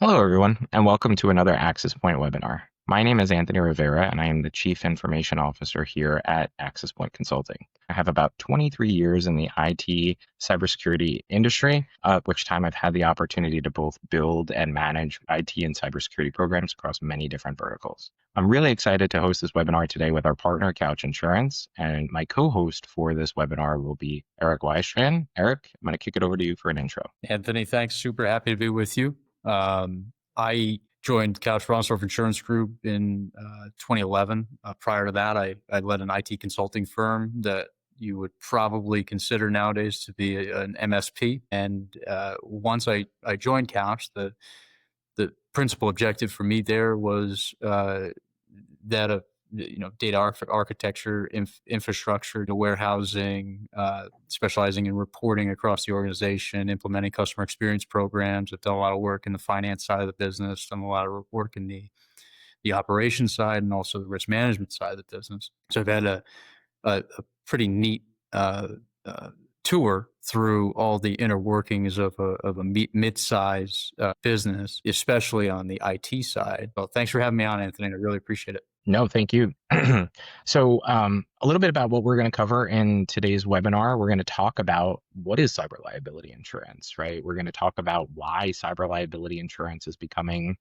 Hello, everyone, and welcome to another Access Point webinar. My name is Anthony Rivera, and I am the Chief Information Officer here at Access Point Consulting. I have about 23 years in the IT cybersecurity industry, at which time I've had the opportunity to both build and manage IT and cybersecurity programs across many different verticals. I'm really excited to host this webinar today with our partner, Couch Insurance, and my co-host for this webinar will be Eric Weisman. Eric, I'm going to kick it over to you for an intro. Anthony, thanks. Super happy to be with you. I joined Couch Insurance Group in 2011. Prior to that, I led an IT consulting firm that you would probably consider nowadays to be an MSP. And once I joined Couch, the principal objective for me there was that of data architecture, infrastructure, to warehousing, specializing in reporting across the organization, implementing customer experience programs. I've done a lot of work in the finance side of the business, done a lot of work in the operations side, and also the risk management side of the business. So I've had a pretty neat tour through all the inner workings of a mid-size business, especially on the IT side. Well, thanks for having me on, Anthony. I really appreciate it. No, thank you. So a little bit about what we're going to cover in today's webinar. We're going to talk about what is cyber liability insurance, right? We're going to talk about why cyber liability insurance is becoming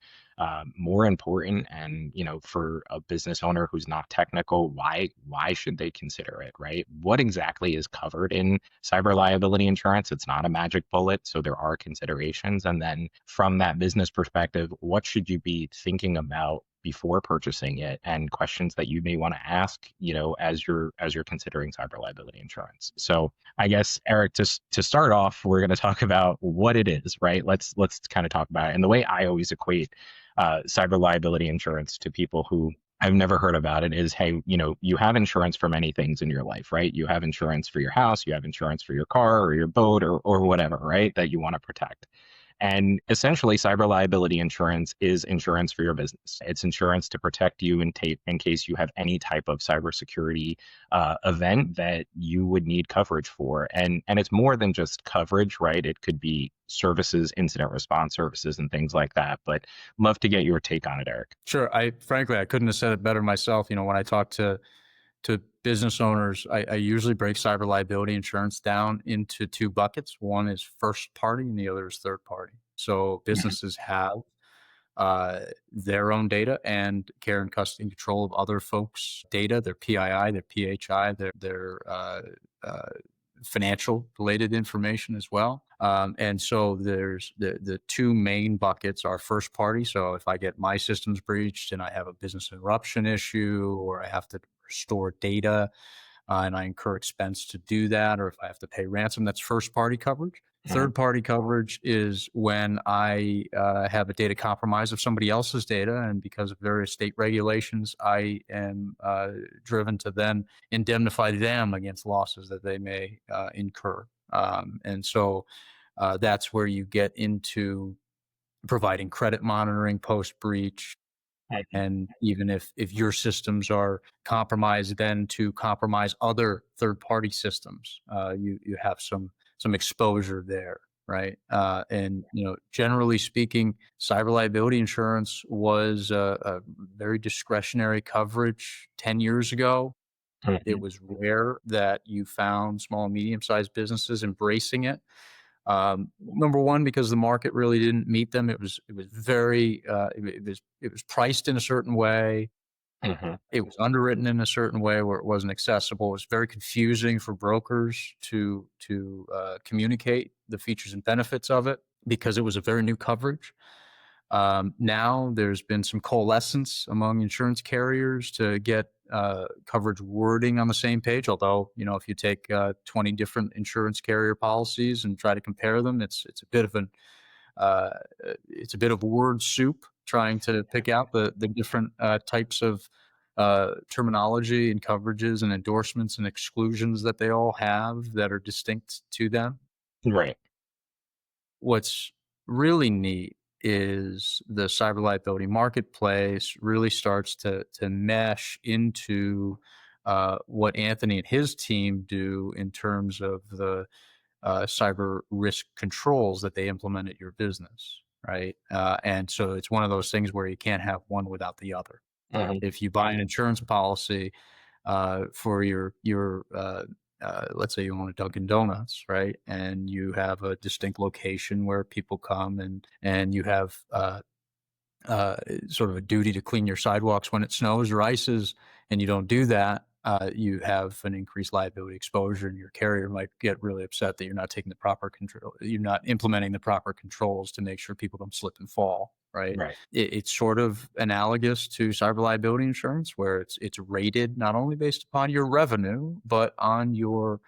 more important. And, for a business owner who's not technical, why should they consider it, right? What exactly is covered in cyber liability insurance? It's not a magic bullet, so there are considerations. And then from that business perspective, what should you be thinking about before purchasing it, and questions that you may want to ask, as you're considering cyber liability insurance. So I guess, Eric, to start off, we're going to talk about what it is, right? Let's kind of talk about it. And the way I always equate cyber liability insurance to people who I've never heard about it is, hey, you have insurance for many things in your life, right? You have insurance for your house, you have insurance for your car or your boat or whatever, right? That you want to protect. And essentially, cyber liability insurance is insurance for your business. It's insurance to protect you in case you have any type of cybersecurity event that you would need coverage for. And it's more than just coverage, right? It could be services, incident response services, and things like that. But love to get your take on it, Eric. Sure. Frankly, I couldn't have said it better myself. When I talk to business owners, I usually break cyber liability insurance down into two buckets. One is first party and the other is third party. So businesses have their own data and care and custody and control of other folks' data, their PII, their PHI, their financial related information as well. And so there's the two main buckets are first party. So if I get my systems breached and I have a business interruption issue, or I have to restore data and I incur expense to do that, or if I have to pay ransom, that's first party coverage. Third party coverage is when I have a data compromise of somebody else's data, and because of various state regulations, I am driven to then indemnify them against losses that they may incur. And so that's where you get into providing credit monitoring post breach. And even if your systems are compromised, then to compromise other third party systems, you have some exposure there, right? And generally speaking, cyber liability insurance was a very discretionary coverage 10 years ago. It was rare that you found small and medium-sized businesses embracing it. Number one, because the market really didn't meet them. It was very it was priced in a certain way. It was underwritten in a certain way where it wasn't accessible. It was very confusing for brokers to communicate the features and benefits of it because it was a very new coverage. Now there's been some coalescence among insurance carriers to get coverage wording on the same page. Although, if you take 20 different insurance carrier policies and try to compare them, it's a bit of word soup trying to pick out the different types of terminology and coverages and endorsements and exclusions that they all have that are distinct to them. Right. What's really neat is the cyber liability marketplace really starts to mesh into what Anthony and his team do in terms of the cyber risk controls that they implement at your business. right? And so it's one of those things where you can't have one without the other. Mhm. If you buy an insurance policy for let's say you own a Dunkin' Donuts, right? And you have a distinct location where people come, and you have uh, sort of a duty to clean your sidewalks when it snows or ices, and you don't do that, you have an increased liability exposure, and your carrier might get really upset that you're not taking the proper control, you're not implementing the proper controls to make sure people don't slip and fall. Right. Right. It's sort of analogous to cyber liability insurance, where it's rated not only based upon your revenue, but on your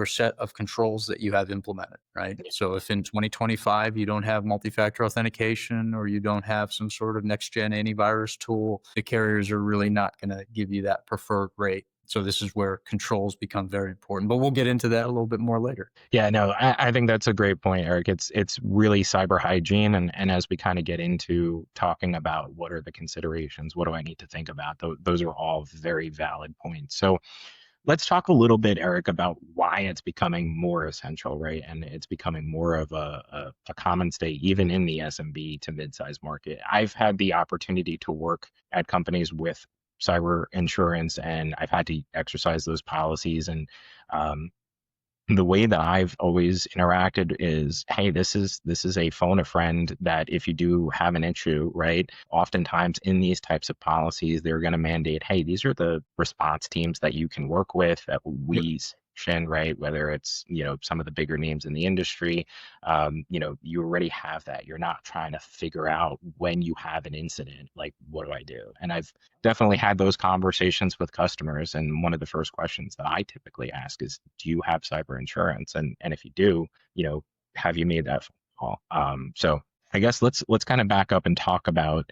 set of controls that you have implemented, right? Yeah. So if in 2025 you don't have multi-factor authentication, or you don't have some sort of next-gen antivirus tool, the carriers are really not going to give you that preferred rate. So this is where controls become very important. But we'll get into that a little bit more later. Yeah, no, I think that's a great point, Eric. It's really cyber hygiene, and as we kind of get into talking about what are the considerations, what do I need to think about, those are all very valid points. So let's talk a little bit, Eric, about why it's becoming more essential, right? And it's becoming more of a common state, even in the SMB to mid-size market. I've had the opportunity to work at companies with cyber insurance, and I've had to exercise those policies. And the way that I've always interacted is, hey, this is a phone a friend that if you do have an issue, right? Oftentimes in these types of policies, they're going to mandate, hey, these are the response teams that you can work with that Yep. we sanction, right? Whether it's, some of the bigger names in the industry, you already have that. You're not trying to figure out when you have an incident, like, what do I do? And I've definitely had those conversations with customers. And one of the first questions that I typically ask is, do you have cyber insurance? And if you do, have you made that phone call? So I guess let's kind of back up and talk about,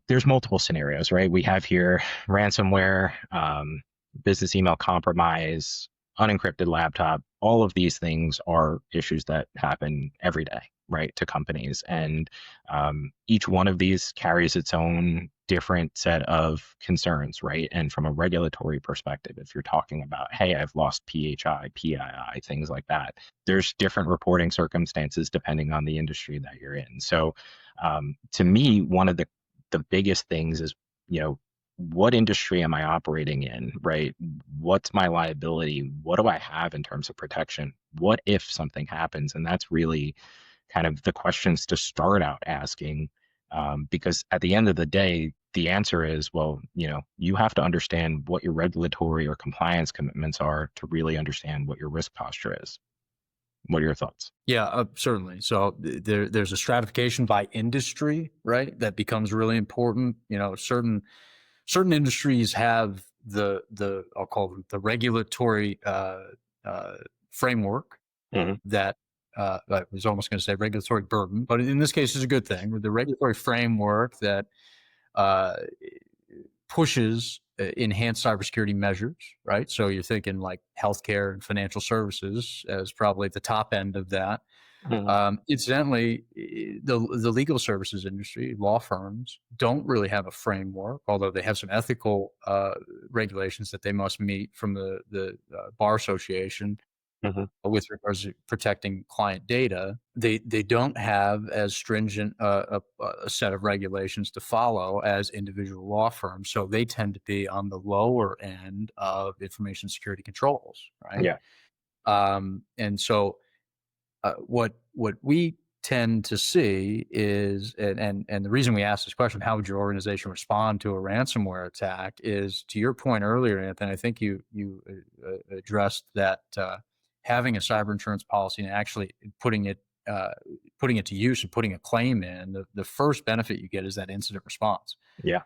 there's multiple scenarios, right? We have here ransomware, business email compromise, unencrypted laptop. All of these things are issues that happen every day, right, to companies. And each one of these carries its own different set of concerns, right? And from a regulatory perspective, if you're talking about, hey, I've lost PHI, PII, things like that, there's different reporting circumstances depending on the industry that you're in. So to me, one of the biggest things is, what industry am I operating in, right? What's my liability? What do I have in terms of protection? What if something happens? And that's really kind of the questions to start out asking, because at the end of the day, the answer is, well, you have to understand what your regulatory or compliance commitments are to really understand what your risk posture is. What are your thoughts? Yeah, certainly. So there's a stratification by industry, right? That becomes really important. Certain industries have the I'll call it the regulatory uh, framework Hmm. that I was almost going to say regulatory burden, but in this case, is a good thing. The regulatory framework that uh, pushes enhanced cybersecurity measures, right? So you're thinking like healthcare and financial services as probably the top end of that. Hmm. Incidentally, the legal services industry, law firms, don't really have a framework, although they have some ethical regulations that they must meet from the bar association Hmm. with regards to protecting client data. They don't have as stringent a set of regulations to follow as individual law firms, so they tend to be on the lower end of information security controls, right? Yeah. And so what we tend to see is, and the reason we ask this question, how would your organization respond to a ransomware attack, is to your point earlier, Anthony. I think you addressed that having a cyber insurance policy and actually putting it to use and putting a claim in, the first benefit you get is that incident response. Yeah.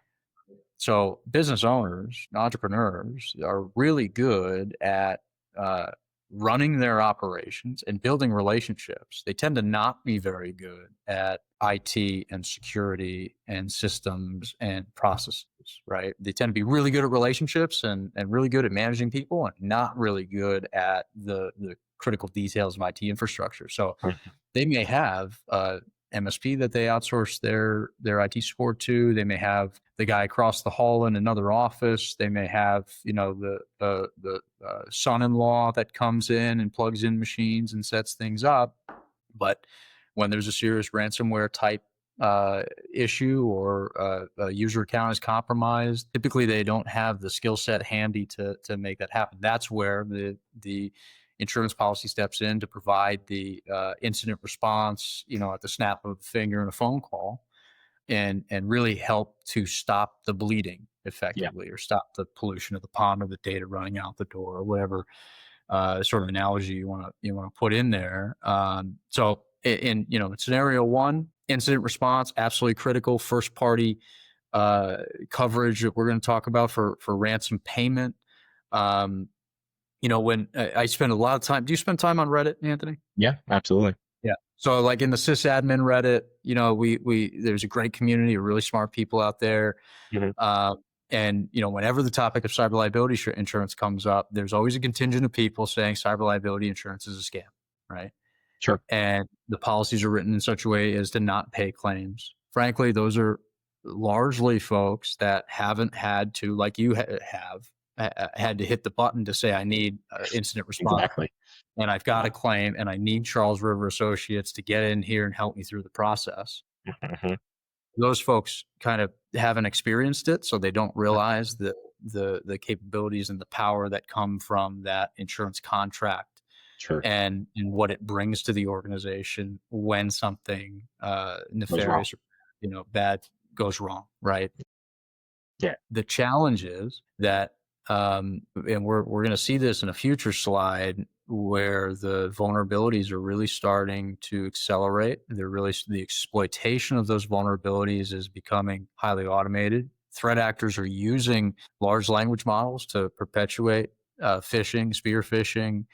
So business owners, entrepreneurs are really good at uh, running their operations and building relationships. They tend to not be very good at IT and security and systems and processes, right? They tend to be really good at relationships and really good at managing people, and not really good at the critical details of IT infrastructure. So they may have MSP that they outsource their IT support to. They may have the guy across the hall in another office. They may have the son-in-law that comes in and plugs in machines and sets things up. But when there's a serious ransomware type issue or a user account is compromised, typically they don't have the skill set handy to make that happen. That's where the insurance policy steps in to provide the incident response, at the snap of a finger and a phone call, and really help to stop the bleeding Yeah. effectively, or stop the pollution of the pond, or the data running out the door, or whatever sort of analogy you want to put in there. So in scenario one, incident response absolutely critical. First party coverage that we're going to talk about for ransom payment. Um, when I spend a lot of time. Do you spend time on Reddit, Anthony? Yeah, absolutely. Yeah. So like in the sysadmin Reddit, we there's a great community of really smart people out there. Hmm. Uh, and whenever the topic of cyber liability insurance comes up, there's always a contingent of people saying cyber liability insurance is a scam, right? Sure. And the policies are written in such a way as to not pay claims. Frankly, those are largely folks that haven't had to, like you have, had to hit the button to say, I need incident response, Exactly. and I've got a claim, and I need Charles River Associates to get in here and help me through the process. Hmm. Those folks kind of haven't experienced it, so they don't realize the capabilities and the power that come from that insurance contract, Sure. and what it brings to the organization when something Was wrong. nefarious or bad goes wrong, right? Yeah. The challenge is that, and we're going to see this in a future slide, where the vulnerabilities are really starting to accelerate. The exploitation of those vulnerabilities is becoming highly automated. Threat actors are using large language models to perpetuate phishing, spear phishing,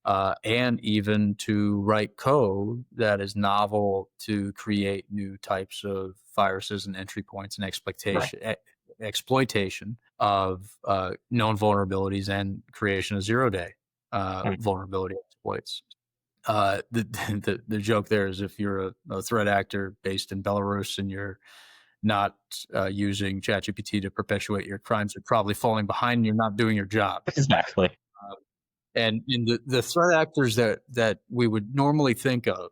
and even to write code that is novel to create new types of viruses and entry points and Right. exploitation of known vulnerabilities, and creation of zero-day Mm. vulnerability exploits. The joke there is, if you're a threat actor based in Belarus and you're not using ChatGPT to perpetuate your crimes, you're probably falling behind and you're not doing your job. Exactly. And in the threat actors that we would normally think of,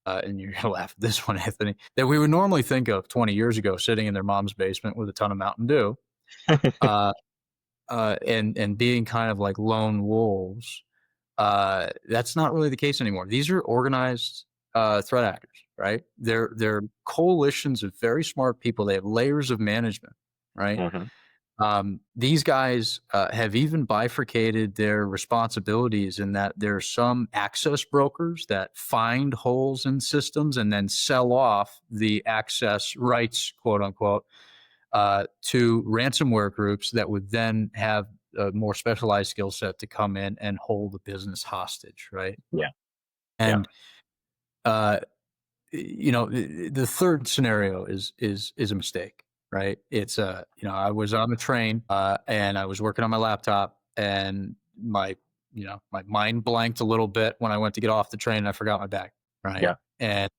and you're gonna laugh at this one, Anthony, that we would normally think of 20 years ago, sitting in their mom's basement with a ton of Mountain Dew, uh, and being kind of like lone wolves. That's not really the case anymore. These are organized threat actors, right? They're coalitions of very smart people. They have layers of management, right? Hmm. These guys have even bifurcated their responsibilities, in that there are some access brokers that find holes in systems and then sell off the access rights, quote unquote, to ransomware groups that would then have a more specialized skill set to come in and hold the business hostage, right? Yeah. Yeah. And uh, the third scenario is a mistake, right? It's I was on the train and I was working on my laptop, and my mind blanked a little bit when I went to get off the train, and I forgot my bag, right? Yeah. And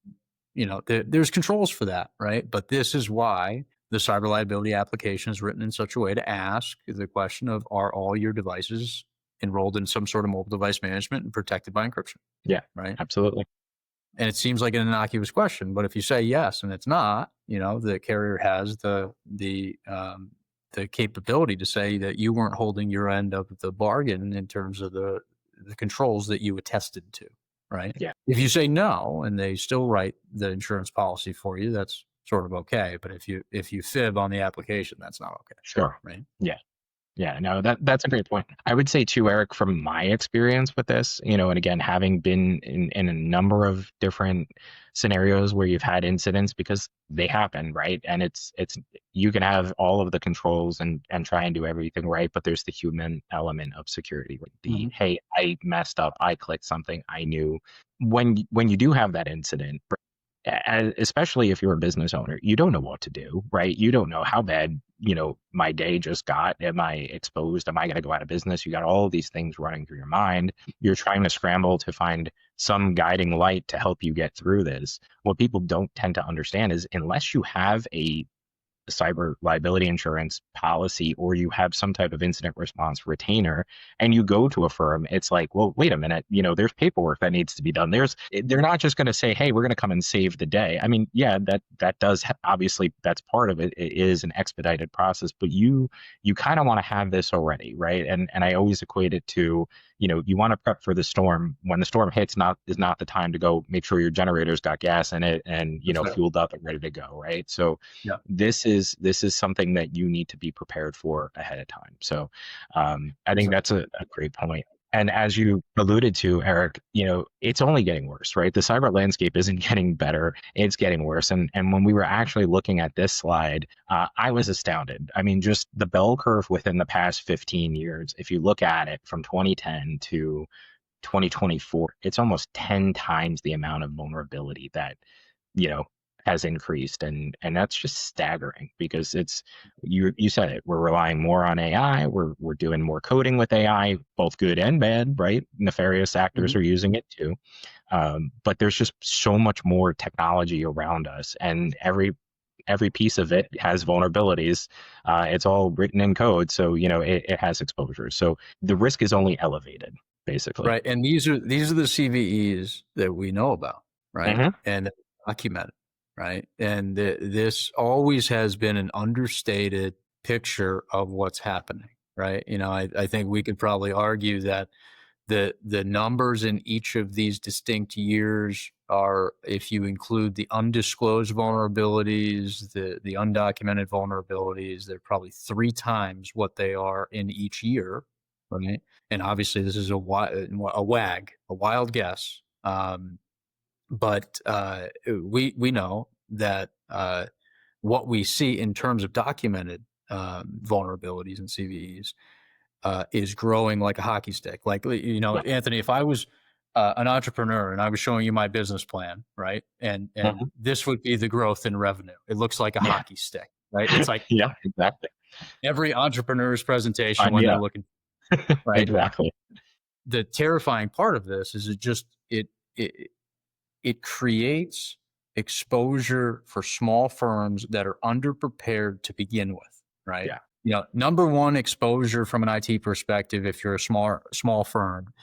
there's controls for that, right? But this is why the cyber liability application is written in such a way to ask the question of, are all your devices enrolled in some sort of mobile device management and protected by encryption, Yeah. right? Absolutely. And it seems like an innocuous question, but if you say yes and it's not, the carrier has the capability to say that you weren't holding your end of the bargain in terms of the controls that you attested to, right? Yeah. If you say no and they still write the insurance policy for you, that's sort of okay. But if you fib on the application, that's not okay, Sure. right? Yeah. Yeah, no, that's a great point. I would say too, Eric, from my experience with this, and again, having been in a number of different scenarios where you've had incidents, because they happen, right? And it's you can have all of the controls and try and do everything right, but there's the human element of security. Like the, Mm-hmm. hey, I messed up, I clicked something, I knew. When you do have that incident, especially if you're a business owner, you don't know what to do, right? You don't know how bad, my day just got. Am I exposed? Am I going to go out of business? You got all these things running through your mind. You're trying to scramble to find some guiding light to help you get through this. What people don't tend to understand is, unless you have cyber liability insurance policy, or you have some type of incident response retainer, and you go to a firm, it's like, well, wait a minute, there's paperwork that needs to be done. They're not just going to say, hey, we're going to come and save the day. I mean, yeah, that does obviously, that's part of it. It is an expedited process, but you kind of want to have this already, right? And I always equate it to, you want to prep for the storm. When the storm hits, is not the time to go make sure your generator's got gas in it and That's right. fueled up and ready to go, right? So Yeah. this is something that you need to be prepared for ahead of time. So I think that's a great point. And as you alluded to, Eric, it's only getting worse, right? The cyber landscape isn't getting better; it's getting worse. And when we were actually looking at this slide, I was astounded. I mean, just the bell curve within the past 15 years. If you look at it from 2010 to 2024, it's almost 10 times the amount of vulnerability that you know has increased, and that's just staggering because it's you said it, we're relying more on AI, we're doing more coding with AI, both good and bad, right? Nefarious actors Mhm. are using it too, but there's just so much more technology around us, and every piece of it has vulnerabilities. It's all written in code, so it has exposure, so the risk is only elevated basically. Right. And these are the CVEs that we know about, right? Hmm. And documented, right? And this always has been an understated picture of what's happening, right? I think we could probably argue that the numbers in each of these distinct years are, if you include the undisclosed vulnerabilities, the undocumented vulnerabilities, they're probably 3 times what they are in each year, right? And obviously, this is a wag, a wild guess. But we know that what we see in terms of documented vulnerabilities and CVEs is growing like a hockey stick. Like, Yeah. Anthony, if I was an entrepreneur and I was showing you my business plan, right, and Mhm. this would be the growth in revenue. It looks like a Yeah. hockey stick, right? It's like Yeah, exactly. every entrepreneur's presentation when they're Yeah. looking, right? Exactly. The terrifying part of this is it it creates exposure for small firms that are underprepared to begin with, right? Yeah. Number one exposure from an IT perspective, if you're a small firm,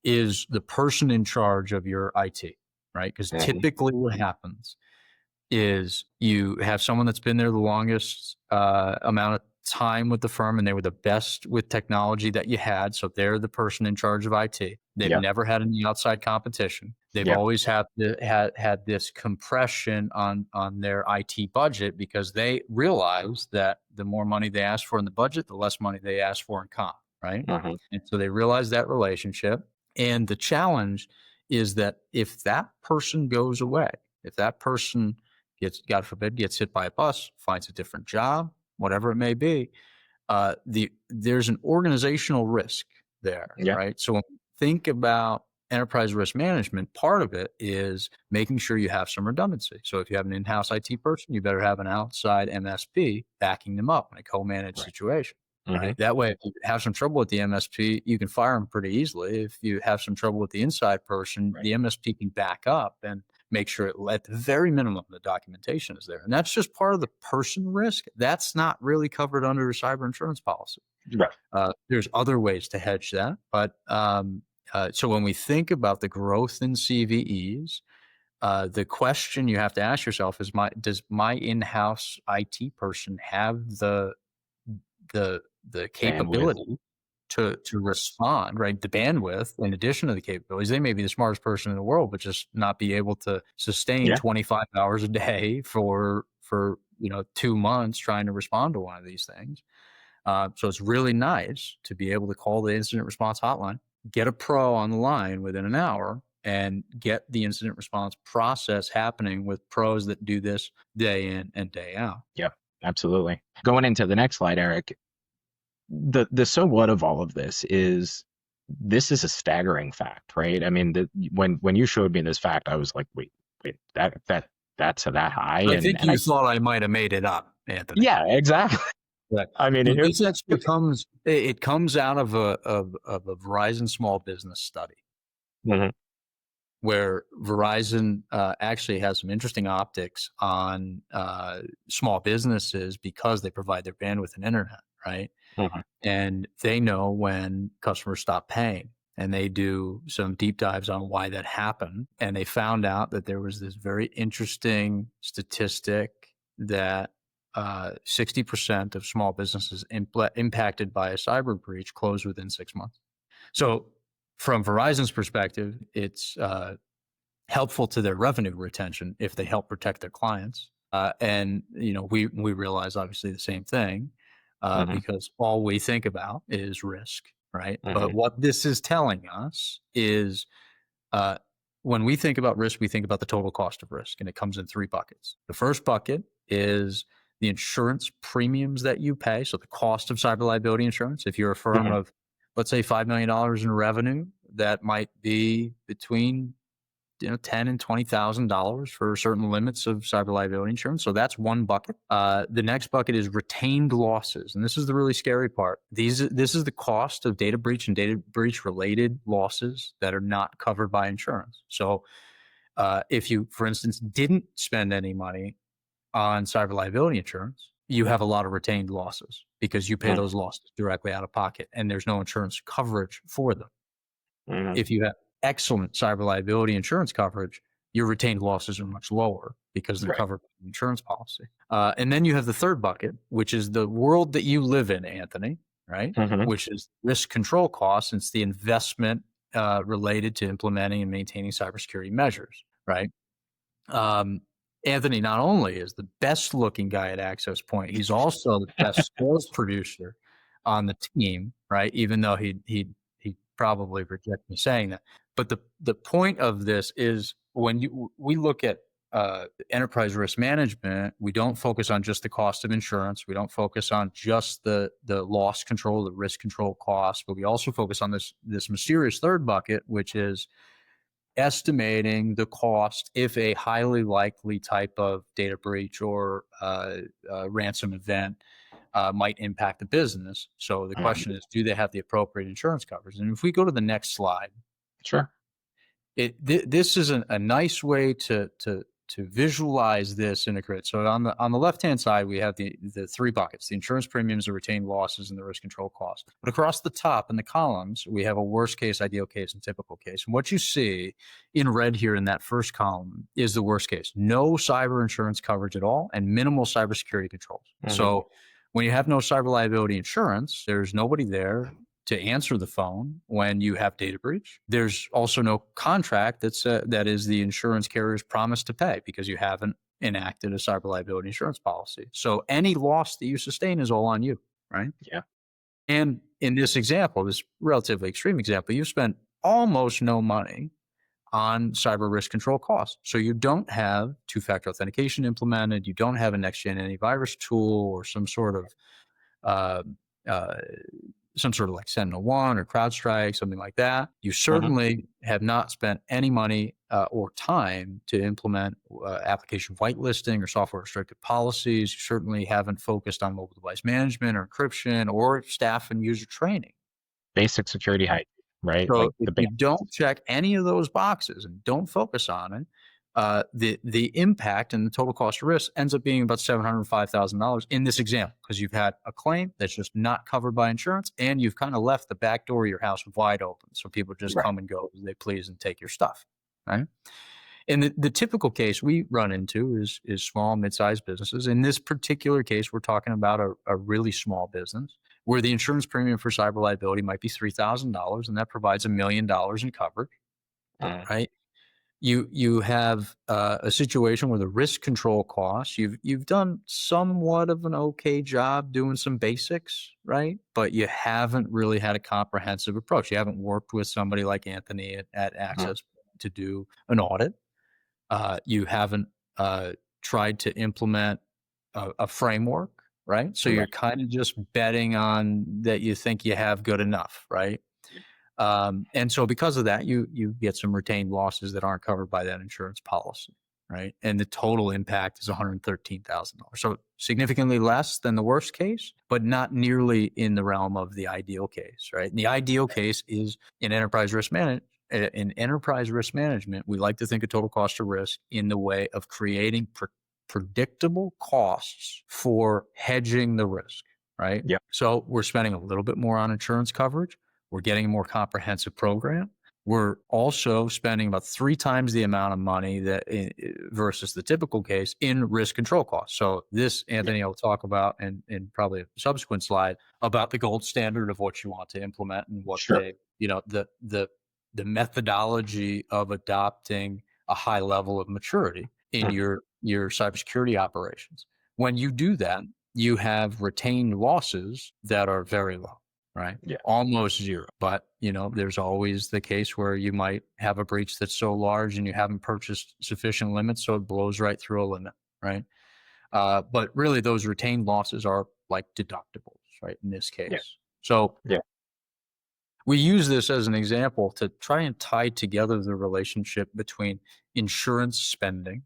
is the person in charge of your IT, right? Because Mhm. typically what happens is you have someone that's been there the longest amount of time with the firm and they were the best with technology that you had. So they're the person in charge of IT. They've Yep. never had any outside competition. They've Yep. always had this compression on their IT budget because they realize that the more money they ask for in the budget, the less money they ask for in comp, right? Mhm. And so they realize that relationship. And the challenge is that if that person goes away, if that person God forbid, gets hit by a bus, finds a different job, whatever it may be, there's an organizational risk there, Yeah. right? So when we think about enterprise risk management, part of it is making sure you have some redundancy. So if you have an in-house IT person, you better have an outside MSP backing them up in a co-managed Right. situation. Mhm. Right. That way, if you have some trouble with the MSP, you can fire them pretty easily. If you have some trouble with the inside person, Right. the MSP can back up and make sure at the very minimum the documentation is there. And that's just part of the person risk. That's not really covered under a cyber insurance policy. Right. There's other ways to hedge that. But so when we think about the growth in CVEs, the question you have to ask yourself is: does my in-house IT person have the the Bandwidth. capability to respond, right? The bandwidth, in addition to the capabilities, they may be the smartest person in the world, but just not be able to sustain Yeah. 25 hours a day for 2 months trying to respond to one of these things. So it's really nice to be able to call the incident response hotline, get a pro on the line within an hour, and get the incident response process happening with pros that do this day in and day out. Yep. Absolutely. Going into the next slide, Eric, the so what of all of this is a staggering fact, right? I mean, when you showed me this fact, I was like, wait, that's that high, I and think I you thought I might have made it up, Anthony. yeah, exactly. Right. I mean, So here, this actually comes out of a Verizon small business study. Mhm. where Verizon actually has some interesting optics on small businesses because they provide their bandwidth and internet, right? Mhm. And they know when customers stop paying. And they do some deep dives on why that happened. And they found out that there was this very interesting statistic that 60% of small businesses impacted by a cyber breach closed within 6 months. So, from Verizon's perspective, it's helpful to their revenue retention if they help protect their clients. And we realize obviously the same thing Mhm. because all we think about is risk, right? But Mhm. what this is telling us is uh, when we think about risk, we think about the total cost of risk, and it comes in three buckets. The first bucket is the insurance premiums that you pay, so the cost of cyber liability insurance. If you're a firm Mhm. of, let's say, $5 million in revenue, that might be between ten and $20,000 for certain limits of cyber liability insurance. So that's one bucket. The next bucket is retained losses, and this is the really scary part. This is the cost of data breach and data breach related losses that are not covered by insurance. So if you, for instance, didn't spend any money on cyber liability insurance, you have a lot of retained losses because you pay Mhm. those losses directly out of pocket, and there's no insurance coverage for them. Mhm. If you have excellent cyber liability insurance coverage, your retained losses are much lower because they're Right. covered by the insurance policy. And then you have the third bucket, which is the world that you live in, Anthony, right? Mhm. Which is risk control costs. It's the investment related to implementing and maintaining cybersecurity measures, right? Um, Anthony not only is the best looking guy at Access Point, he's also the best sales producer on the team, right? Even though he probably reject me saying that. But the point of this is when we look at enterprise risk management, we don't focus on just the cost of insurance. We don't focus on just the loss control, the risk control costs, but we also focus on this mysterious third bucket, which is estimating the cost if a highly likely type of data breach or ransom event might impact the business. So the Mhm. question is, do they have the appropriate insurance coverage? And if we go to the next slide, Sure. this is a nice way to visualize this in a grid. So on the left hand side, we have the three buckets: the insurance premiums, the retained losses, and the risk control costs. But across the top in the columns, we have a worst case, ideal case, and typical case. And what you see in red here in that first column is the worst case: no cyber insurance coverage at all, and minimal cybersecurity controls. Mhm. So when you have no cyber liability insurance, there's nobody there to answer the phone when you have data breach. There's also no contract that is the insurance carrier's promise to pay because you haven't enacted a cyber liability insurance policy. So any loss that you sustain is all on you, right? Yeah. And in this example, this relatively extreme example, you've spent almost no money on cyber risk control costs. So you don't have two-factor authentication implemented. You don't have a next-gen antivirus tool or uh, uh, some sort of like Sentinel-1 or CrowdStrike, something like that. You Mhm. certainly have not spent any money or time to implement application whitelisting or software restricted policies. You certainly haven't focused on mobile device management or encryption or staff and user training. Basic security hygiene, right? So Like if the you basics. don't check any of those boxes and don't focus on it, the impact and the total cost of risk ends up being about $705,000 in this example because you've had a claim that's just not covered by insurance, and you've kind of left the back door of your house wide open, so people just Right. come and go as they please and take your stuff, right? And the typical case we run into is small, mid-sized businesses. In this particular case, we're talking about a really small business where the insurance premium for cyber liability might be $3,000, and that provides $1 million in coverage, Mhm. right? You have a situation where the risk control costs, you've done somewhat of an okay job doing some basics, right? But you haven't really had a comprehensive approach. You haven't worked with somebody like Anthony at Mhm. Access to do an audit. You haven't tried to implement a framework, right? So you're Right. kind of just betting on that you think you have good enough, right? And so because of that, you get some retained losses that aren't covered by that insurance policy, right? And the total impact is $113,000. So significantly less than the worst case, but not nearly in the realm of the ideal case, right? And the ideal case is in enterprise risk in enterprise risk management, we like to think of total cost of risk in the way of creating predictable costs for hedging the risk, right? Yep. So we're spending a little bit more on insurance coverage. We're getting a more comprehensive program. We're also spending about 3 times the amount of money that versus the typical case in risk control costs. So this, Yep. Anthony, will talk about in probably a subsequent slide about the gold standard of what you want to implement and what Sure. the methodology of adopting a high level of maturity in Mhm. your cybersecurity operations. When you do that, you have retained losses that are very low, right? Yeah. Almost zero. But there's always the case where you might have a breach that's so large and you haven't purchased sufficient limits, so it blows right through a limit, right? But really, those retained losses are like deductibles, right? In this Yeah. case, so Yeah. we use this as an example to try and tie together the relationship between insurance spending,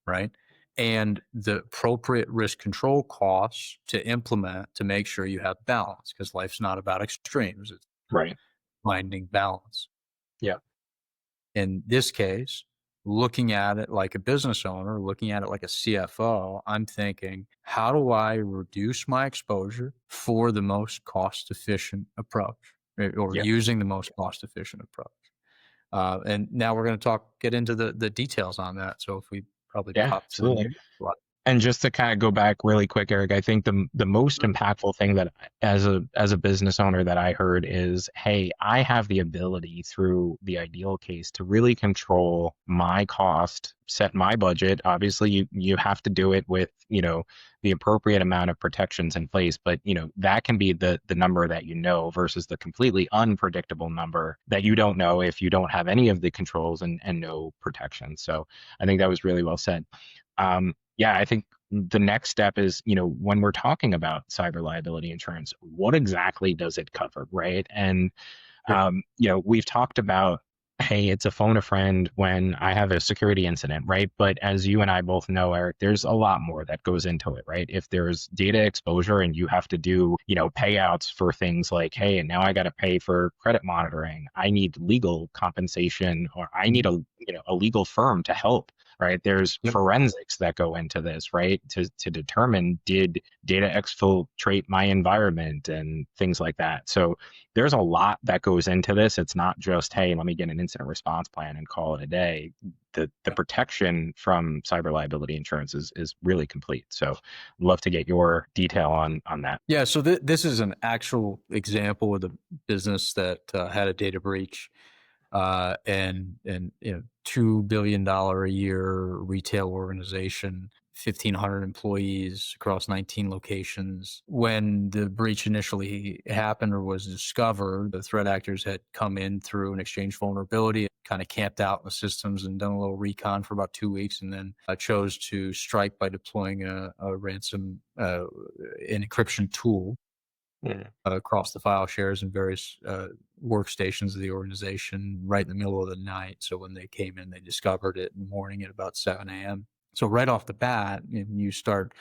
right, and the appropriate risk control costs to implement to make sure you have balance, because life's not about extremes, it's Right. finding balance. Yeah. In this case, looking at it like a business owner, looking at it like a CFO, I'm thinking, how do I reduce my exposure for the most cost efficient approach, or Yeah. using the most cost efficient approach? And now we're going to get into the details on that. So if we probably Yeah. pop to the Absolutely. next slide. And just to kind of go back really quick, Eric, I think the most impactful thing that as a business owner that I heard is, hey, I have the ability through the ideal case to really control my cost, set my budget. Obviously, you have to do it with, the appropriate amount of protections in place, but that can be the number that versus the completely unpredictable number that you don't know if you don't have any of the controls and no protection. So I think that was really well said. Yeah, I think the next step is, when we're talking about cyber liability insurance, what exactly does it cover, right? And Yeah. we've talked about, hey, it's a phone a friend when I have a security incident, right? But as you and I both know, Eric, there's a lot more that goes into it, right? If there's data exposure and you have to do, payouts for things like, hey, and now I got to pay for credit monitoring, I need legal compensation, or I need a legal firm to help. Right. There's Yep. forensics that go into this, right? To determine, did data exfiltrate my environment and things like that. So there's a lot that goes into this. It's not just, hey, let me get an incident response plan and call it a day. The protection from cyber liability insurance is really complete. So I'd love to get your detail on that. Yeah, so this is an actual example of the business that had a data breach, and $2 billion a year retail organization, 1,500 employees across 19 locations. When the breach initially happened or was discovered, the threat actors had come in through an exchange vulnerability, kind of camped out in the systems and done a little recon for about 2 weeks, and then chose to strike by deploying a ransom an encryption tool Mm. across the file shares and various workstations of the organization right in the middle of the night. So when they came in, they discovered it in the morning at about 7 a.m. So right off the bat, you start,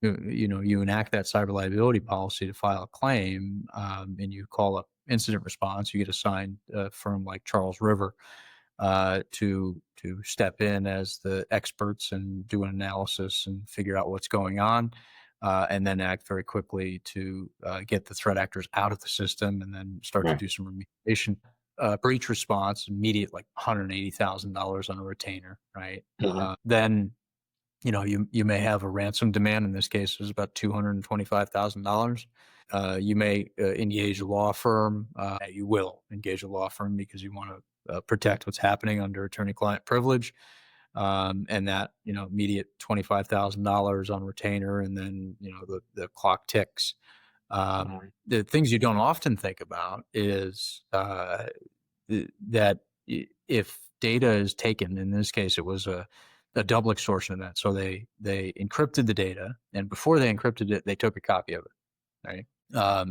you enact that cyber liability policy to file a claim, and you call up incident response. You get assigned a firm like Charles River to step in as the experts and do an analysis and figure out what's going on, and then act very quickly to get the threat actors out of the system, and then start to Right. do some remediation. Breach response, immediate, like $180,000 on a retainer, right? Mhm. Then you may have a ransom demand. In this case, it was about $225,000. You may engage a law firm. You will engage a law firm because you want to protect what's happening under attorney-client privilege, and that immediate $25,000 on retainer, and then the clock ticks. Mhm. The things you don't often think about is that if data is taken, in this case, it was a double extortion event. So they encrypted the data, and before they encrypted it, they took a copy of it, right?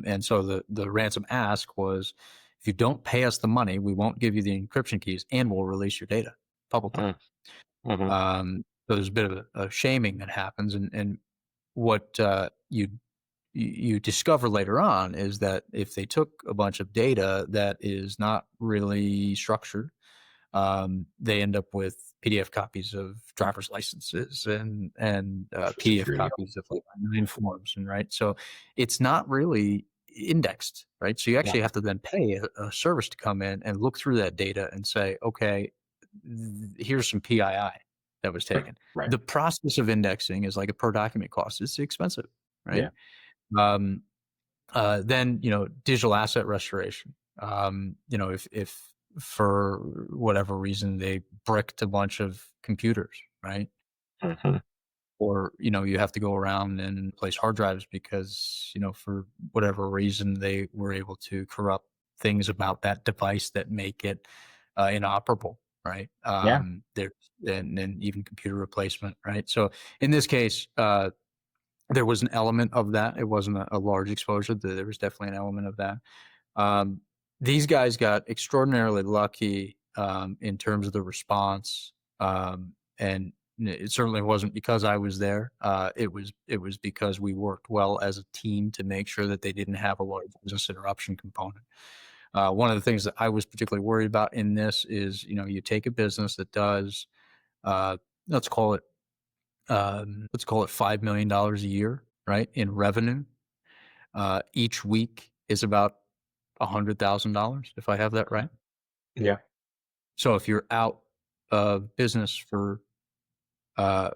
And so the ransom ask was, if you don't pay us the money, we won't give you the encryption keys, and we'll release your data publicly. Mhm. Mhm. So there's a bit of a shaming that happens, and what you discover later on is that if they took a bunch of data that is not really structured, they end up with PDF copies of driver's licenses and For PDF security. copies of like nine forms, and right. So it's not really indexed, right? So you Yeah. actually have to then pay a service to come in and look through that data and say, okay, here's some PII that was taken. Right. The process of indexing is like a per document cost. It's expensive, right? Yeah. Um, then digital asset restoration. If for whatever reason they bricked a bunch of computers, right? Hmm. Or you have to go around and replace hard drives because for whatever reason they were able to corrupt things about that device that make it inoperable, right? Yeah. There and even computer replacement, right? So in this case, there was an element of that. It wasn't a large exposure. There was definitely an element of that. Um, these guys got extraordinarily lucky in terms of the response, and it certainly wasn't because I was there. It was because we worked well as a team to make sure that they didn't have a large business interruption component. One of the things that I was particularly worried about in this is, you take a business that does, uh, let's call it $5 million a year, right, in revenue. Each week is about $100,000, if I have that right. Yeah. So if you're out of business for uh,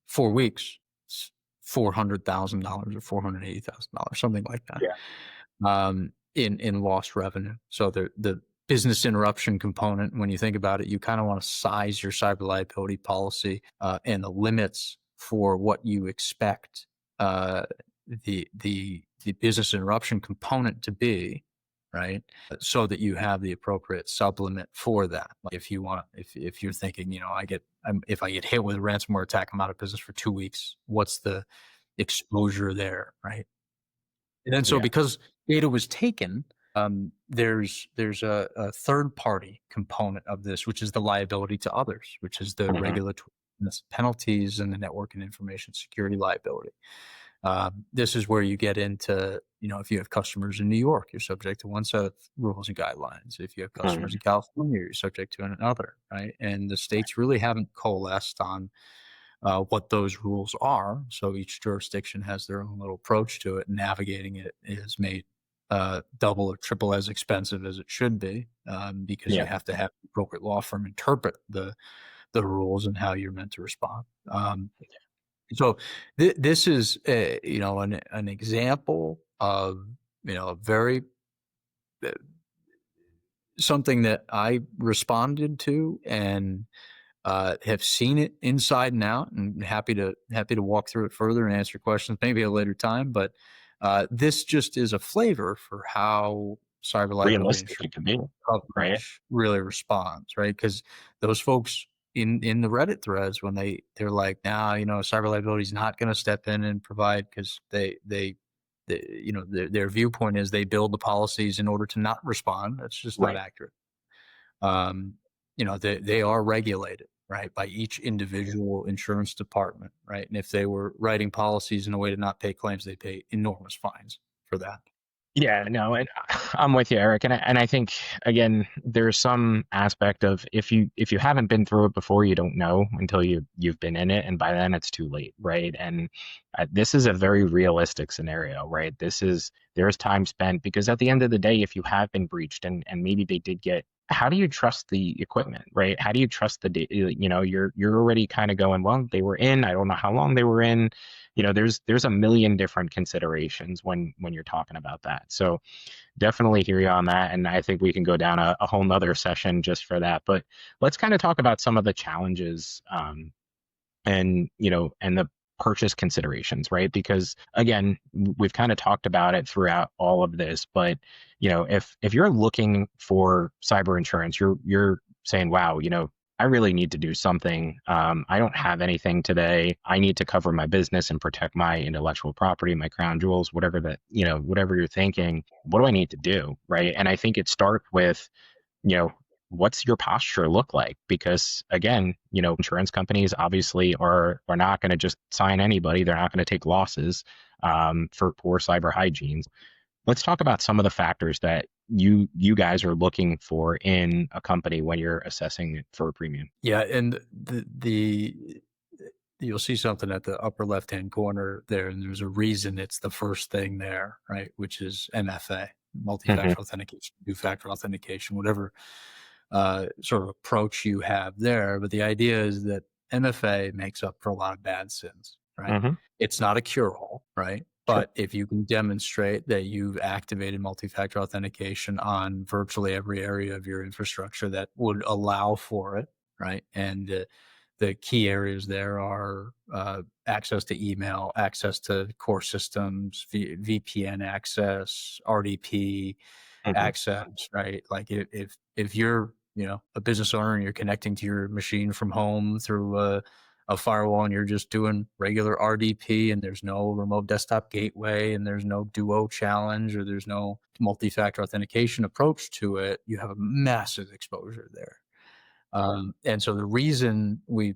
4 weeks, it's $400,000 or $480,000, something like that, Yeah. in lost revenue. So the business interruption component, when you think about it, you kind of want to size your cyber liability policy and the limits for what you expect uh, the business interruption component to be, right? So that you have the appropriate supplement for that. Like if you're thinking, if I get hit with a ransomware attack, I'm out of business for 2 weeks. What's the exposure there, right? And then so Yeah. because data was taken, there's a third party component of this, which is the liability to others, which is the Hmm. regulatory penalties and the network and information security liability. This is where you get into, if you have customers in New York, you're subject to one set of rules and guidelines. If you have customers in Hmm. California, you're subject to another, right? And the states really haven't coalesced on what those rules are. So each jurisdiction has their own little approach to it. And navigating it is made double or triple as expensive as it should be, because you Yeah. have to have the appropriate law firm interpret the rules and how you're meant to respond. So this is an example of a very uh, something that I responded to and have seen it inside and out, and happy to walk through it further and answer questions maybe at a later time. But this just is a flavor for how cyber liability Realistic insurance it could be, right? coverage really responds, right? Because those folks in the Reddit threads, when they're like, nah, cyber liability is not going to step in and provide, because their viewpoint is they build the policies in order to not respond. That's just not Right. accurate. um, they are regulated, right, by each individual insurance department, right? And if they were writing policies in a way to not pay claims, they pay enormous fines for that. Yeah, no, and I'm with you, Eric, and I think again, there's some aspect of if you haven't been through it before, you don't know until you've been in it, and by then it's too late, right? And this is a very realistic scenario, right? There's time spent because at the end of the day, if you have been breached and maybe they did get, how do you trust the equipment, right? How do you trust the data? You're already kind of going, well, they were in, I don't know how long they were in. There's a million different considerations when you're talking about that. So definitely hear you on that, and I think we can go down a whole nother session just for that. But let's kind of talk about some of the challenges, and the purchase considerations, right? Because again, we've kind of talked about it throughout all of this, but if you're looking for cyber insurance, you're saying, wow, I really need to do something. I don't have anything today. I need to cover my business and protect my intellectual property, my crown jewels, whatever you're thinking. What do I need to do, right? And I think it starts with, you know, what's your posture look like? Because again, insurance companies obviously are not going to just sign anybody. They're not going to take losses for poor cyber hygiene. Let's talk about some of the factors that you guys are looking for in a company when you're assessing it for a premium. Yeah, and the you'll see something at the upper left-hand corner there, and there's a reason it's the first thing there, right? Which is MFA, Hmm. multi-factor authentication, two-factor authentication, whatever sort of approach you have there. But the idea is that MFA makes up for a lot of bad sins, right? Hmm. It's not a cure-all, right? Sure. But if you can demonstrate that you've activated multi-factor authentication on virtually every area of your infrastructure that would allow for it, right? And the key areas there are access to email, access to core systems, VPN access, RDP Hmm. access, right? Like if you're a business owner and you're connecting to your machine from home through a firewall and you're just doing regular RDP and there's no remote desktop gateway and there's no Duo challenge or there's no multi-factor authentication approach to it, you have a massive exposure there. And so the reason we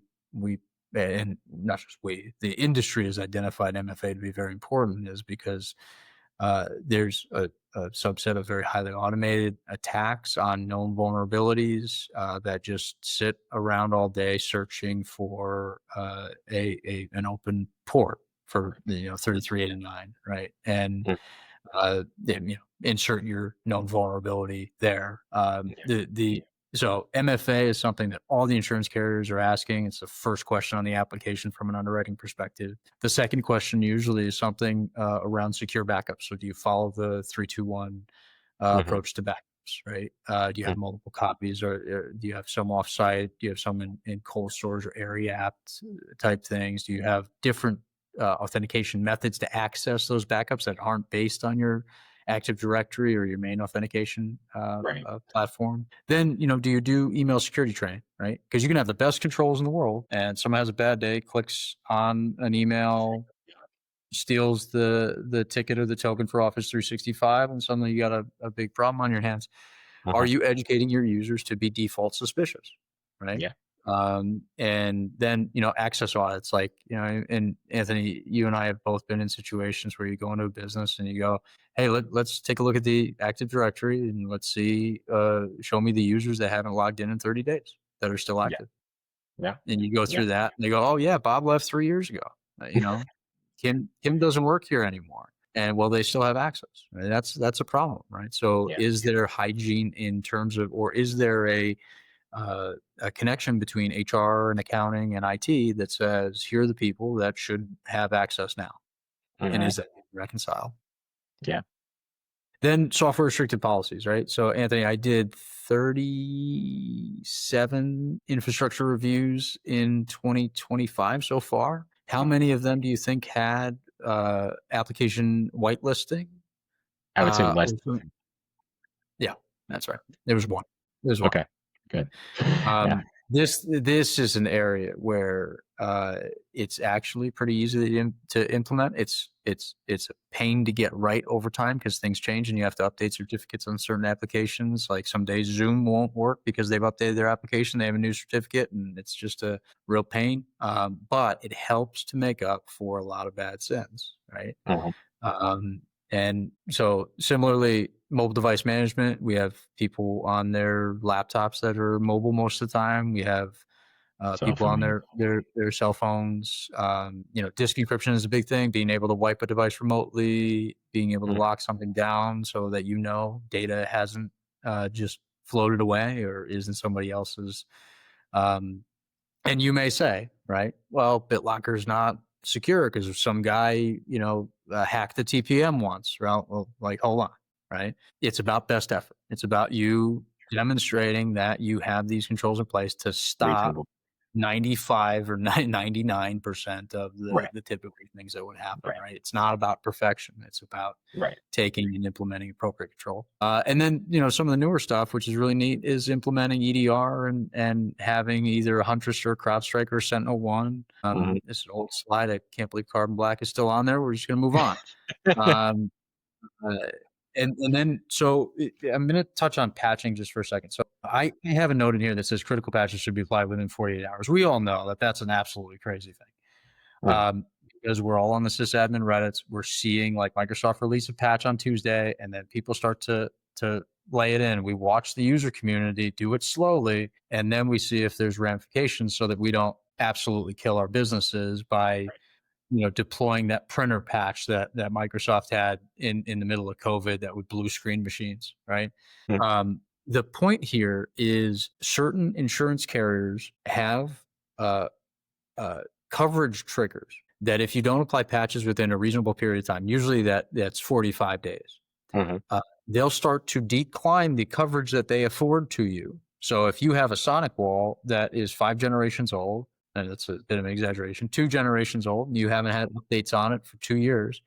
and not just we, the industry has identified MFA to be very important is because there's a subset of very highly automated attacks on known vulnerabilities that just sit around all day searching for an open port for 3389, right? And then, insert your known vulnerability there. So MFA is something that all the insurance carriers are asking. It's the first question on the application from an underwriting perspective. The second question usually is something around secure backups. So do you follow the 321 Hmm. approach to backups, right? Do you have multiple copies or do you have some offsite? Do you have some in cold storage or area apt type things? Do you have different authentication methods to access those backups that aren't based on your Active Directory or your main authentication Right. platform? Then, do you do email security training, right? Because you can have the best controls in the world, and someone has a bad day, clicks on an email, steals the ticket or the token for Office 365, and suddenly you got a big problem on your hands. Are Hmm. you educating your users to be default suspicious, right? Yeah. And then access audits, like and Anthony, you and I have both been in situations where you go into a business and you go, hey, let's take a look at the Active Directory and let's see, show me the users that haven't logged in 30 days that are still Yeah. active. Yeah. And you go Yeah. through that and they go, oh yeah, Bob left 3 years ago. Kim doesn't work here anymore. And well, they still have access. Right? That's a problem, right? So Yeah. is there hygiene in terms of, or is there a connection between HR and accounting and IT that says, here are the people that should have access now? And Hmm. is that reconciled? Yeah. Then software restricted policies, right? So Anthony, I did 37 infrastructure reviews in 2025 so far. How Wow. many of them do you think had application whitelisting? I would say less. Yeah, that's right. There was one. There was one. Okay. Good. Yeah. This is an area where it's actually pretty easy to implement. It's a pain to get right over time because things change and you have to update certificates on certain applications. Like some days Zoom won't work because they've updated their application. They have a new certificate and it's just a real pain. But it helps to make up for a lot of bad sins, right? Hmm. Um, and so similarly, mobile device management, we have people on their laptops that are mobile most of the time. We have Cell people on phone. their cell phones. Disk encryption is a big thing. Being able to wipe a device remotely, being able to Mm. lock something down so that data hasn't just floated away or is in somebody else's. Um, and you may say, right, well, BitLocker is not secure because some guy, hacked the TPM once. Well, like, hold on, right? It's about best effort. It's about you demonstrating that you have these controls in place to stop Reasonable. 95 or 99% of Right. the typical things that would happen, Right. right? It's not about perfection. It's about Right. taking and implementing appropriate control. And then, some of the newer stuff, which is really neat, is implementing EDR and having either a Huntress or a CrowdStrike or SentinelOne. Hmm. This is an old slide. I can't believe Carbon Black is still on there. We're just going to move on. Um, uh, and then, so I'm going to touch on patching just for a second. So I have a note in here that says critical patches should be applied within 48 hours. We all know that that's an absolutely crazy thing. Hmm. Because we're all on the sysadmin Reddits. We're seeing like Microsoft release a patch on Tuesday, and then people start to lay it in. We watch the user community do it slowly, and then we see if there's ramifications so that we don't absolutely kill our businesses by deploying that printer patch that Microsoft had in the middle of COVID that would blue screen machines, right? Mhm. The point here is certain insurance carriers have uh, uh, coverage triggers that if you don't apply patches within a reasonable period of time, usually that's 45 days, Mhm. they'll start to decline the coverage that they afford to you. So if you have a sonic wall that is 5 generations old, and that's a bit of an exaggeration, 2 generations old, and you haven't had updates on it for 2 years,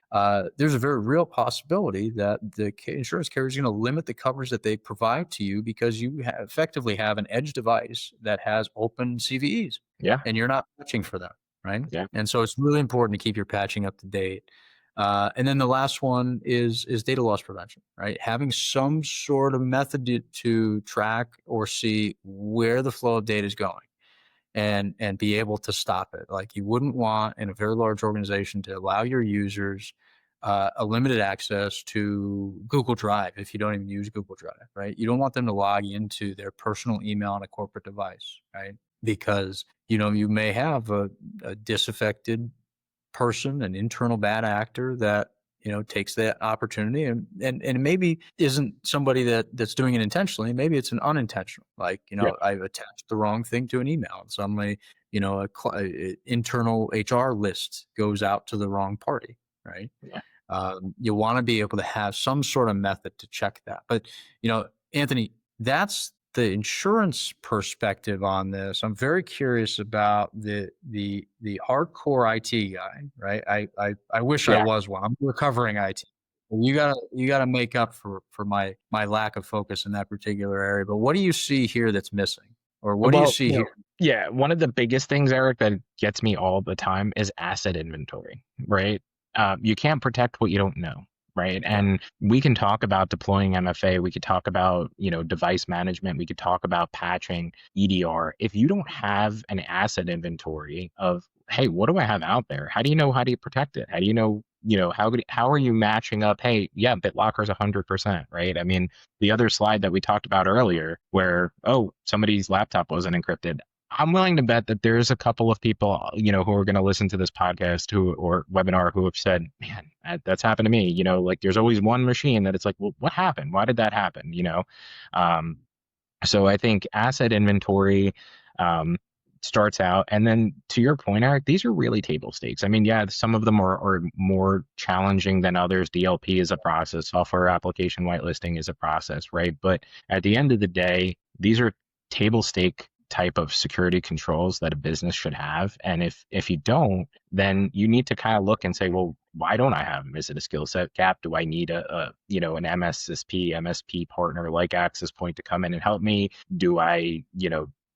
there's a very real possibility that the insurance carrier is going to limit the coverage that they provide to you because you effectively have an edge device that has open CVEs Yeah. and you're not patching for them, right? Yeah. And so it's really important to keep your patching up to date. And then the last one is data loss prevention, right? Having some sort of method to track or see where the flow of data is going and be able to stop it. Like you wouldn't want in a very large organization to allow your users a limited access to Google Drive if you don't even use Google Drive, right? You don't want them to log into their personal email on a corporate device, right? Because you may have a disaffected person, an internal bad actor that takes that opportunity and maybe isn't somebody that's doing it intentionally. Maybe it's an unintentional, like Yeah. I've attached the wrong thing to an email, and suddenly a internal HR list goes out to the wrong party, right? Yeah. You want to be able to have some sort of method to check that. But, Anthony, that's the insurance perspective on this. I'm very curious about the hardcore IT guy, right? I wish I Yeah. was one. I'm recovering IT. You gotta make up for my lack of focus in that particular area. But what do you see here that's missing? Or what do you Well, see here? yeah, one of the biggest things, Eric, that gets me all the time is asset inventory, right? You can't protect what you don't know, right? Yeah. And we can talk about deploying MFA, we could talk about, device management, we could talk about patching, EDR. If you don't have an asset inventory of, hey, what do I have out there? How do you know how to protect it? How do you know, how are you matching up? Hey, yeah, BitLocker's 100%, right? I mean, the other slide that we talked about earlier where, oh, somebody's laptop wasn't encrypted. I'm willing to bet that there's a couple of people, who are going to listen to this podcast or webinar who have said, man, that's happened to me. Like there's always one machine that it's like, well, what happened? Why did that happen? Um, so I think asset inventory um, starts out, and then to your point, Eric, these are really table stakes. I mean, yeah, some of them are more challenging than others. DLP is a process, software application whitelisting is a process, right? But at the end of the day, these are table stake type of security controls that a business should have. And if you don't, then you need to kind of look and say, well, why don't I have them? Is it a skill set gap? Do I need an MSP partner like Access Point to come in and help me? Do I,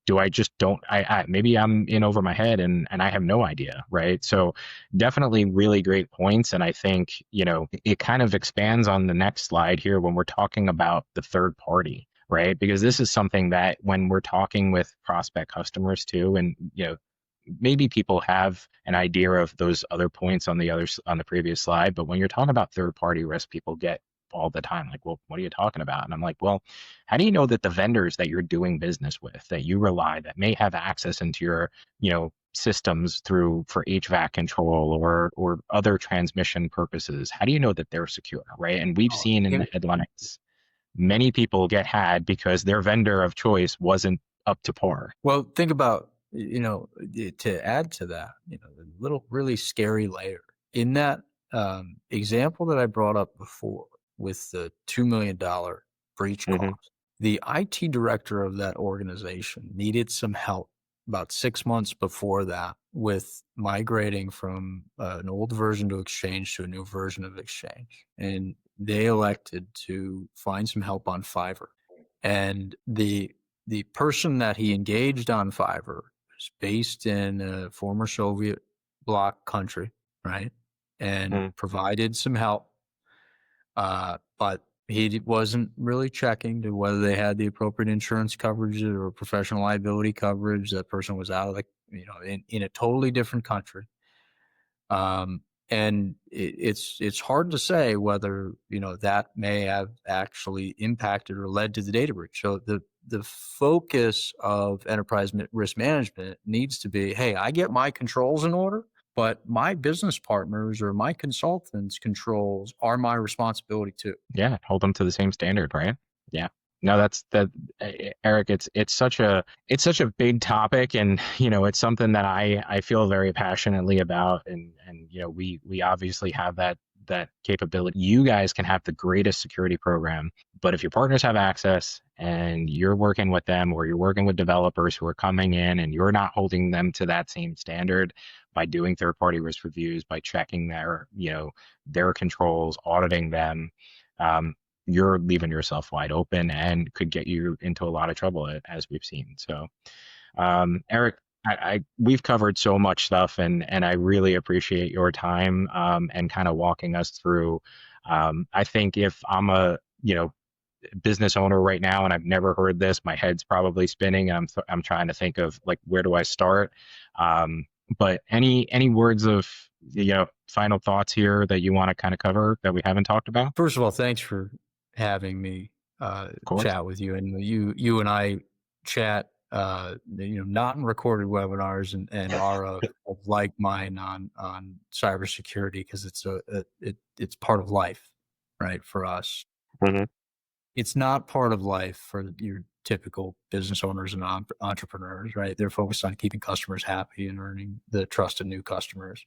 do I just don't I maybe I'm in over my head and I have no idea, right? So definitely really great points. And I think, it kind of expands on the next slide here when we're talking about the third party, right? Because this is something that when we're talking with prospect customers too, and maybe people have an idea of those other points on the previous slide, but when you're talking about third party risk, people get all the time like, well, what are you talking about? And I'm like, well, how do you know that the vendors that you're doing business with, that you rely, that may have access into your systems through for HVAC control or other transmission purposes, how do you know that they're secure, right? And we've Oh, seen in the headlines many people get had because their vendor of choice wasn't up to par. well, think about, to add to that, the little really scary layer in that example that I brought up before with the $2 million breach Hmm. cost. The IT director of that organization needed some help about 6 months before that with migrating from an old version to Exchange to a new version of Exchange. And they elected to find some help on Fiverr. And the person that he engaged on Fiverr is based in a former Soviet bloc country, right? And Mm. provided some help, but he wasn't really checking to whether they had the appropriate insurance coverage or professional liability coverage. That person was out of in a totally different country. And it's hard to say whether that may have actually impacted or led to the data breach. So the focus of enterprise risk management needs to be, hey, I get my controls in order, but my business partners or my consultants' controls are my responsibility too. Yeah, hold them to the same standard, right? Yeah. No, that's that, Eric. It's such a big topic, and it's something that I feel very passionately about, and we obviously have that capability. You guys can have the greatest security program, but if your partners have access and you're working with them, or you're working with developers who are coming in, and you're not holding them to that same standard by doing third-party risk reviews, by checking their controls, auditing them, you're leaving yourself wide open and could get you into a lot of trouble, as we've seen. So, Eric, we've covered so much stuff, and I really appreciate your time, and kind of walking us through. I think if I'm a business owner right now and I've never heard this, my head's probably spinning. I'm trying to think of, like, where do I start? But any words of final thoughts here that you want to kind of cover that we haven't talked about? First of all, thanks for having me Of course. chat with you. And you and I chat, not in recorded webinars, and are of like mind on cybersecurity, because it's part of life, right? For us, Hmm. it's not part of life for your typical business owners and entrepreneurs, right? They're focused on keeping customers happy and earning the trust of new customers.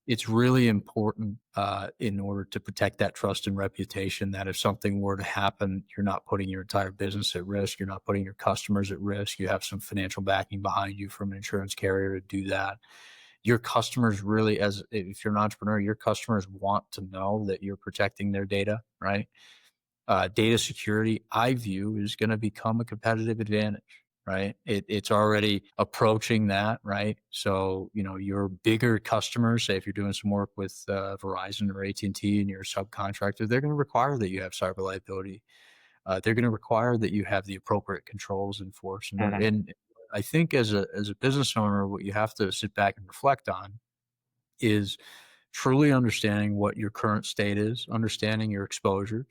It's really important, in order to protect that trust and reputation, that if something were to happen, you're not putting your entire business at risk. You're not putting your customers at risk. You have some financial backing behind you from an insurance carrier to do that. Your customers really, as if you're an entrepreneur, your customers want to know that you're protecting their data, right? Data security, I view, is going to become a competitive advantage, right? It's already approaching that, right? So, your bigger customers, say if you're doing some work with Verizon or AT&T and you're a subcontractor, they're going to require that you have cyber liability. They're going to require that you have the appropriate controls enforced. Hmm. And I think as a business owner, what you have to sit back and reflect on is truly understanding what your current state is, understanding your exposures,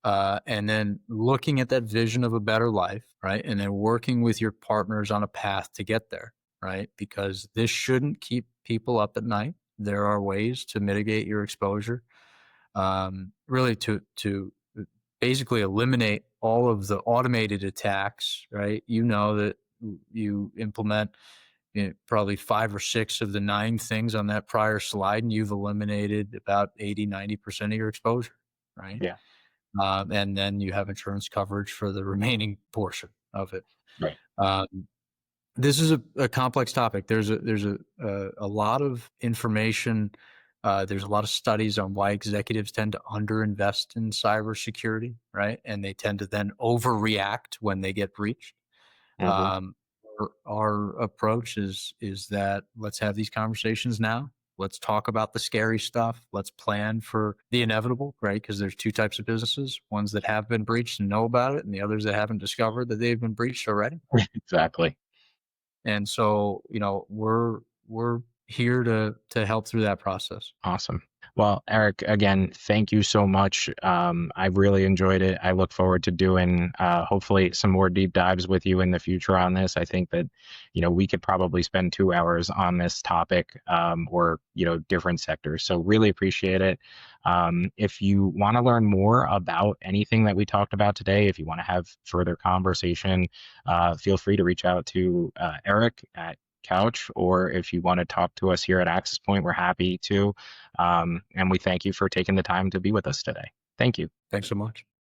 and then looking at that vision of a better life, right? And then working with your partners on a path to get there, right? Because this shouldn't keep people up at night. There are ways to mitigate your exposure, really to basically eliminate all of the automated attacks, right? You know that you implement, probably 5 or 6 of the 9 things on that prior slide, and you've eliminated about 80-90% of your exposure, right? Yeah. And then you have insurance coverage for the remaining portion of it. Right. Um, this is a complex topic. There's a lot of information. There's a lot of studies on why executives tend to underinvest in cybersecurity, right? And they tend to then overreact when they get breached. Hmm. Um, our approach is that let's have these conversations now. Let's talk about the scary stuff. Let's plan for the inevitable, right? Because there's 2 types of businesses: ones that have been breached and know about it, and the others that haven't discovered that they've been breached already. Exactly. And so, we're here to help through that process. Awesome. Well, Eric, again, thank you so much. I really enjoyed it. I look forward to doing, hopefully, some more deep dives with you in the future on this. I think that, we could probably spend 2 hours on this topic, or, different sectors. So really appreciate it. If you want to learn more about anything that we talked about today, if you want to have further conversation, feel free to reach out to Eric at Couch, or if you want to talk to us here at Access Point, we're happy to. And we thank you for taking the time to be with us today. Thank you. Thanks so much.